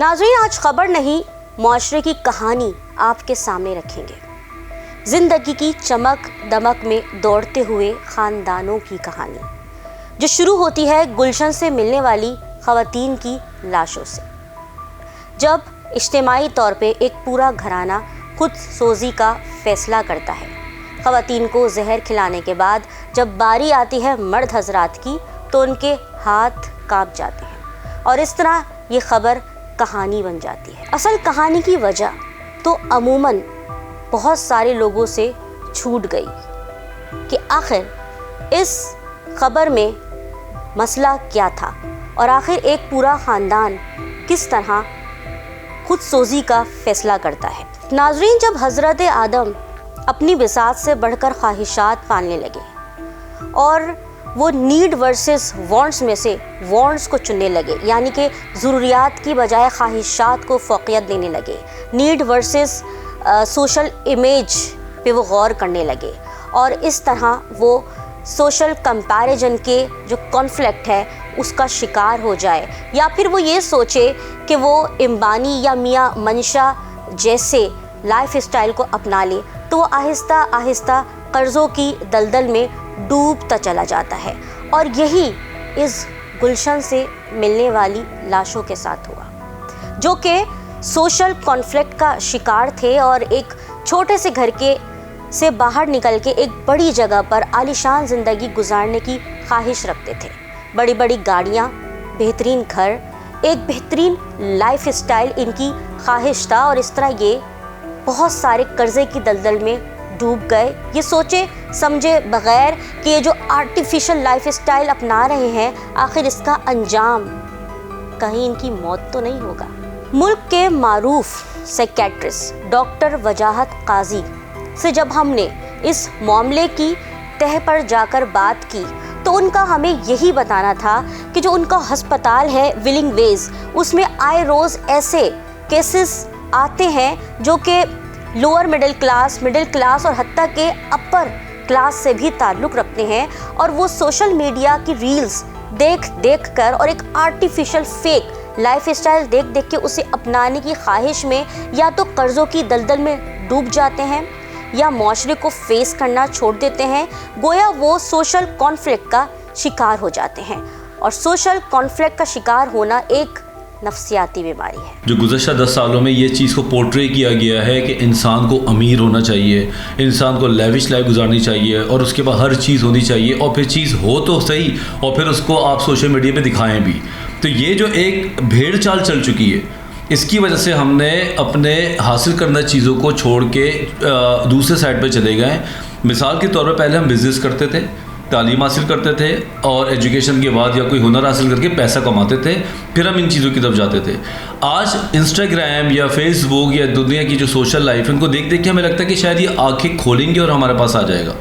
ناظرین، آج خبر نہیں معاشرے کی کہانی آپ کے سامنے رکھیں گے. زندگی کی چمک دمک میں دوڑتے ہوئے خاندانوں کی کہانی جو شروع ہوتی ہے گلشن سے ملنے والی خواتین کی لاشوں سے. جب اجتماعی طور پہ ایک پورا گھرانہ خود سوزی کا فیصلہ کرتا ہے، خواتین کو زہر کھلانے کے بعد جب باری آتی ہے مرد حضرات کی تو ان کے ہاتھ کانپ جاتے ہیں اور اس طرح یہ خبر کہانی بن جاتی ہے. اصل کہانی کی وجہ تو عموماً بہت سارے لوگوں سے چھوٹ گئی کہ آخر اس خبر میں مسئلہ کیا تھا اور آخر ایک پورا خاندان کس طرح خود سوزی کا فیصلہ کرتا ہے. ناظرین، جب حضرت آدم اپنی بساط سے بڑھ کر خواہشات پالنے لگے اور وہ نیڈ ورسز وانٹس میں سے وانٹس کو چننے لگے، یعنی کہ ضروریات کی بجائے خواہشات کو فوقیت دینے لگے، نیڈ ورسز سوشل امیج پہ وہ غور کرنے لگے اور اس طرح وہ سوشل کمپیریزن کے جو کانفلکٹ ہے اس کا شکار ہو جائے، یا پھر وہ یہ سوچے کہ وہ امبانی یا میاں منشا جیسے لائف اسٹائل کو اپنا لے، تو وہ آہستہ آہستہ قرضوں کی دلدل میں ڈوبتا چلا جاتا ہے. اور یہی اس گلشن سے ملنے والی لاشوں کے ساتھ ہوا، جو کہ سوشل کانفلکٹ کا شکار تھے اور ایک چھوٹے سے گھر سے باہر نکل کے ایک بڑی جگہ پر عالیشان زندگی گزارنے کی خواہش رکھتے تھے. بڑی بڑی گاڑیاں، بہترین گھر، ایک بہترین لائف اسٹائل ان کی خواہش تھا، اور اس طرح یہ بہت سارے قرضے کی دلدل میں ڈوب گئے، یہ سوچے سمجھے بغیر کہ یہ جو آرٹیفیشل لائف اسٹائل اپنا رہے ہیں آخر اس کا انجام کہیں ان کی موت تو نہیں ہوگا. ملک کے معروف سائیکیٹرسٹ ڈاکٹر وجاہت قاضی سے جب ہم نے اس معاملے کی تہہ پر جا کر بات کی تو ان کا ہمیں یہی بتانا تھا کہ جو ان کا ہسپتال ہے ولنگ ویز، اس میں آئے روز ایسے کیسز آتے ہیں جو کہ لوور مڈل کلاس اور حتیٰ کہ اپر کلاس سے بھی تعلق رکھتے ہیں، اور وہ سوشل میڈیا کی ریلز دیکھ کر اور ایک آرٹیفیشل فیک لائف اسٹائل دیکھ کے اسے اپنانے کی خواہش میں یا تو قرضوں کی دلدل میں ڈوب جاتے ہیں یا معاشرے کو فیس کرنا چھوڑ دیتے ہیں، گویا وہ سوشل کانفلکٹ کا شکار ہو جاتے ہیں. اور سوشل کانفلکٹ کا شکار ہونا ایک نفسیاتی بیماری ہے. جو گزشتہ 10 سالوں میں یہ چیز کو پورٹری کیا گیا ہے کہ انسان کو امیر ہونا چاہیے، انسان کو لیوش لائف گزارنی چاہیے اور اس کے بعد ہر چیز ہونی چاہیے، اور پھر چیز ہو تو صحیح اور پھر اس کو آپ سوشل میڈیا پہ دکھائیں بھی. تو یہ جو ایک بھیڑ چال چل چکی ہے، اس کی وجہ سے ہم نے اپنے حاصل کرنا چیزوں کو چھوڑ کے دوسرے سائڈ پہ چلے گئے. مثال کے طور پہ پہلے ہم بزنس کرتے تھے، تعلیم حاصل کرتے تھے اور ایجوکیشن کے بعد یا کوئی ہنر حاصل کر کے پیسہ کماتے تھے، پھر ہم ان چیزوں کی طرف جاتے تھے. آج انسٹاگرام یا فیس بک یا دنیا کی جو سوشل لائف ہے ان کو دیکھ کے ہمیں لگتا ہے کہ شاید یہ آنکھیں کھولیں گے اور ہمارے پاس آ جائے گا،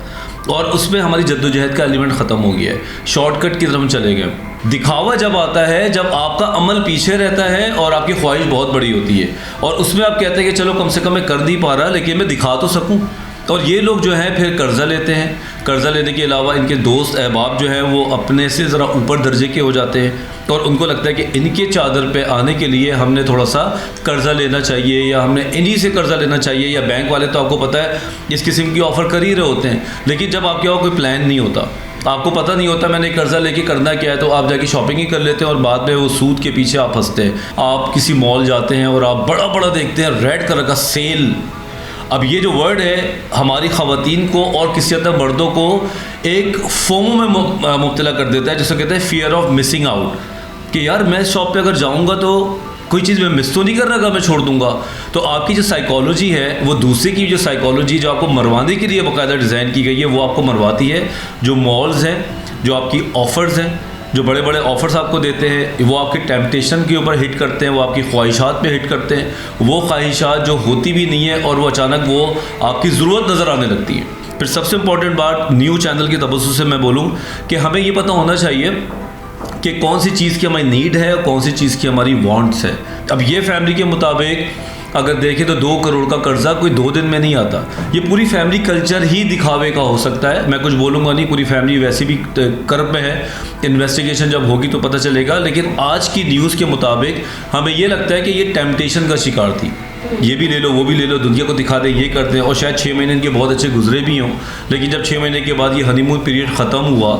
اور اس میں ہماری جدوجہد کا ایلیمنٹ ختم ہو گیا ہے، شارٹ کٹ کی طرف چلے گئے. دکھاوا جب آتا ہے، جب آپ کا عمل پیچھے رہتا ہے اور آپ کی خواہش بہت بڑی ہوتی ہے، اور اس میں آپ کہتے ہیں کہ چلو کم سے کم میں کر نہیں پا رہا لیکن میں دکھا تو سکوں. اور یہ لوگ جو ہیں پھر قرضہ لیتے ہیں، قرضہ لینے کے علاوہ ان کے دوست احباب جو ہیں وہ اپنے سے ذرا اوپر درجے کے ہو جاتے ہیں، اور ان کو لگتا ہے کہ ان کے چادر پہ آنے کے لیے ہم نے تھوڑا سا قرضہ لینا چاہیے یا ہم نے انہی سے قرضہ لینا چاہیے، یا بینک والے تو آپ کو پتہ ہے اس قسم کی آفر کر ہی رہے ہوتے ہیں. لیکن جب آپ کے وہاں کوئی پلان نہیں ہوتا، آپ کو پتہ نہیں ہوتا میں نے قرضہ لے کے کرنا کیا ہے، تو آپ جا کے شاپنگ ہی کر لیتے ہیں اور بعد میں وہ سود کے پیچھے آپ پھنستے ہیں. آپ کسی مال جاتے ہیں اور آپ بڑا بڑا دیکھتے ہیں ریڈ کلر کا سیل. اب یہ جو ورڈ ہے ہماری خواتین کو اور کسی حد تک مردوں کو ایک فومو میں مبتلا کر دیتا ہے، جسے کہتے ہیں فیئر آف مسنگ آؤٹ، کہ یار میں شاپ پہ اگر جاؤں گا تو کوئی چیز میں مس تو نہیں کر رہا گا، میں چھوڑ دوں گا. تو آپ کی جو سائیکالوجی ہے وہ دوسرے کی جو سائیکالوجی جو آپ کو مروانے کے لیے باقاعدہ ڈیزائن کی گئی ہے وہ آپ کو مرواتی ہے. جو مالز ہیں، جو آپ کی آفرز ہیں، جو بڑے بڑے آفرز آپ کو دیتے ہیں، وہ آپ کے ٹیمپٹیشن کے اوپر ہٹ کرتے ہیں، وہ آپ کی خواہشات پہ ہٹ کرتے ہیں، وہ خواہشات جو ہوتی بھی نہیں ہیں اور وہ اچانک وہ آپ کی ضرورت نظر آنے لگتی ہے. پھر سب سے امپورٹنٹ بات نیو چینل کے تبصر سے میں بولوں کہ ہمیں یہ پتہ ہونا چاہیے کہ کون سی چیز کی ہماری نیڈ ہے اور کون سی چیز کی ہماری وانٹس ہے. اب یہ فیملی کے مطابق اگر دیکھیں تو 2 کروڑ کا قرضہ کوئی 2 دن میں نہیں آتا. یہ پوری فیملی کلچر ہی دکھاوے کا ہو سکتا ہے. میں کچھ بولوں گا نہیں, پوری فیملی ویسے بھی کرب میں ہے. انویسٹیگیشن جب ہوگی تو پتہ چلے گا. لیکن آج کی نیوز کے مطابق ہمیں یہ لگتا ہے کہ یہ ٹیمپٹیشن کا شکار تھی. یہ بھی لے لو, وہ بھی لے لو, دنیا کو دکھا دیں, یہ کرتے ہیں. اور شاید 6 مہینے کے بہت اچھے گزرے بھی ہوں, لیکن جب 6 مہینے کے بعد یہ ہنی مون پیریڈ ختم ہوا,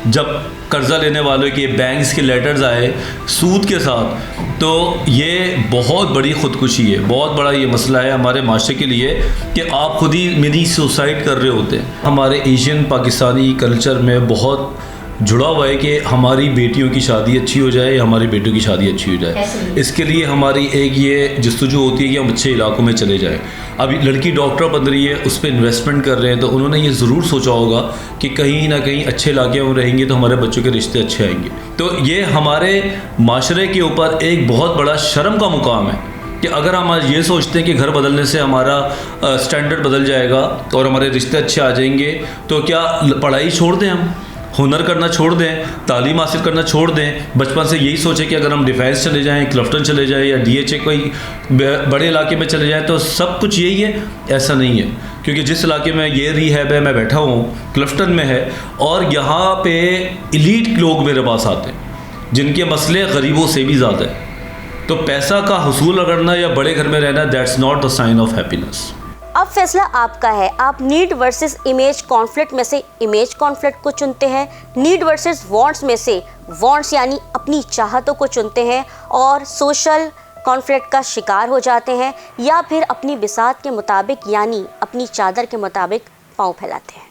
جب قرضہ لینے والوں کے بینکس کے لیٹرز آئے سود کے ساتھ, تو یہ بہت بڑی خودکشی ہے. بہت بڑا یہ مسئلہ ہے ہمارے معاشرے کے لیے کہ آپ خود ہی منی سوسائڈ کر رہے ہوتے ہیں. ہمارے ایشین پاکستانی کلچر میں بہت جڑا ہوا ہے کہ ہماری بیٹیوں کی شادی اچھی ہو جائے یا ہماری بیٹوں کی شادی اچھی ہو جائے. اس کے لیے ہماری ایک یہ جستجو ہوتی ہے کہ ہم اچھے علاقوں میں چلے جائیں. ابھی لڑکی ڈاکٹر بن رہی ہے, اس پہ انویسٹمنٹ کر رہے ہیں, تو انہوں نے یہ ضرور سوچا ہوگا کہ کہیں نہ کہیں اچھے علاقے میں رہیں گے تو ہمارے بچوں کے رشتے اچھے آئیں گے. تو یہ ہمارے معاشرے کے اوپر ایک بہت بڑا شرم کا مقام ہے کہ اگر ہم آج یہ سوچتے ہیں کہ گھر بدلنے سے ہمارا سٹینڈرڈ بدل جائے گا اور ہمارے رشتے اچھے آ جائیں گے, تو کیا پڑھائی چھوڑ دیں, ہم ہنر کرنا چھوڑ دیں, تعلیم حاصل کرنا چھوڑ دیں. بچپن سے یہی سوچیں کہ اگر ہم ڈیفینس چلے جائیں, کلفٹن چلے جائیں یا DHA کوئی بڑے علاقے میں چلے جائیں تو سب کچھ یہی ہے. ایسا نہیں ہے, کیونکہ جس علاقے میں یہ ریہیب ہے, میں بیٹھا ہوں کلفٹن میں ہے, اور یہاں پہ ایلیٹ لوگ میرے پاس آتے ہیں جن کے مسئلے غریبوں سے بھی زیادہ ہیں. تو پیسہ کا حصول کرنا یا بڑے گھر میں رہنا, that's not the sign of happiness. اب فیصلہ آپ کا ہے. آپ نیڈ ورسز امیج کانفلکٹ میں سے امیج کانفلکٹ کو چنتے ہیں, نیڈ ورسز وانٹس میں سے وانٹس یعنی اپنی چاہتوں کو چنتے ہیں اور سوشل کانفلکٹ کا شکار ہو جاتے ہیں, یا پھر اپنی بساط کے مطابق یعنی اپنی چادر کے مطابق پاؤں پھیلاتے ہیں.